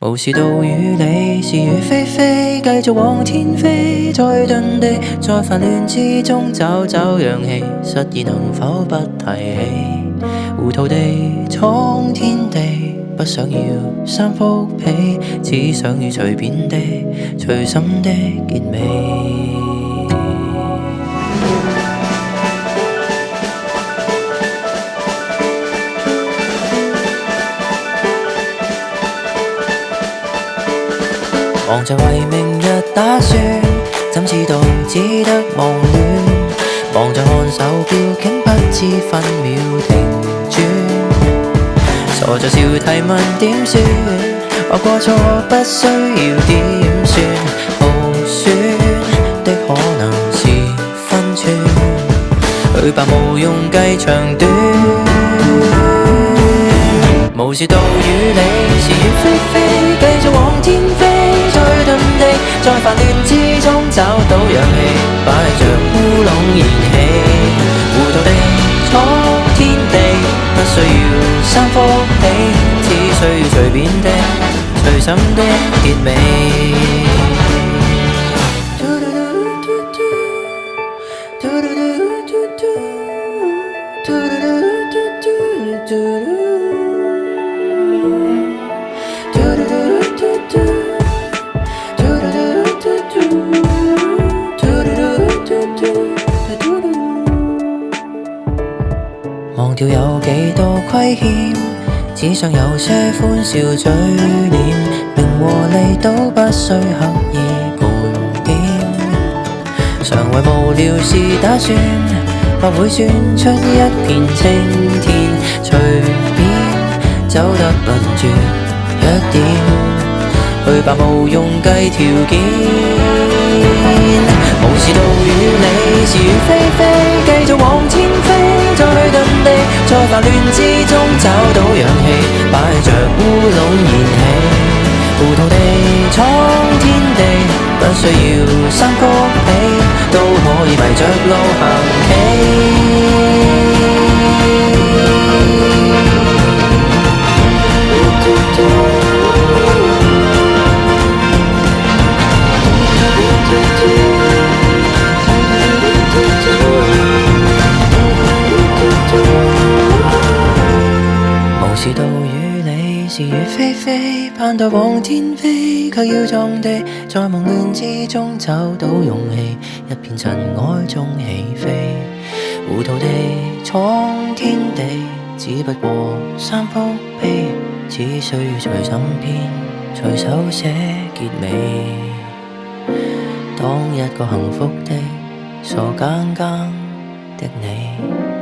無視到與你是與非非，繼續往天飛，再遁地，在煩亂之中找找氧氣，失意能否不提起？糊塗地闖天地，不想要三幅被，只想要隨便地、隨心的結尾。忙着為明日打算，怎知道只得忙亂？忙着看手錶，竟不知分秒停轉。傻着笑提問點算？或過錯不需要點算，耗損的可能是分寸。去吧無用計長短，無視到與你是與非非，繼續往天飛。在煩亂之中找到氧氣，擺着烏龍燃起，糊塗地闖天地，不需要三幅被，只需要隨便的、隨心的結尾。忘掉有幾多虧欠，只想有些歡笑嘴臉，名和利都不需刻意盤點。常為無聊事打算，或會算出一片青天，隨便走得笨拙一點。去吧無用計條件，無視到與你是與非非，繼續往天飛，再遁地，在煩亂之中找到氧氣，擺着烏龍燃起，糊塗地闖天地，不需要三幅被，都可以迷着路行起。無視到與你是與非非，盼待往天飛，卻要撞地，在夢亂之中找到勇氣，一片塵埃中起飛，糊塗地闖天地，只不過三幅被，只需隨心編，隨手寫結尾。當一個幸福的傻更更的你。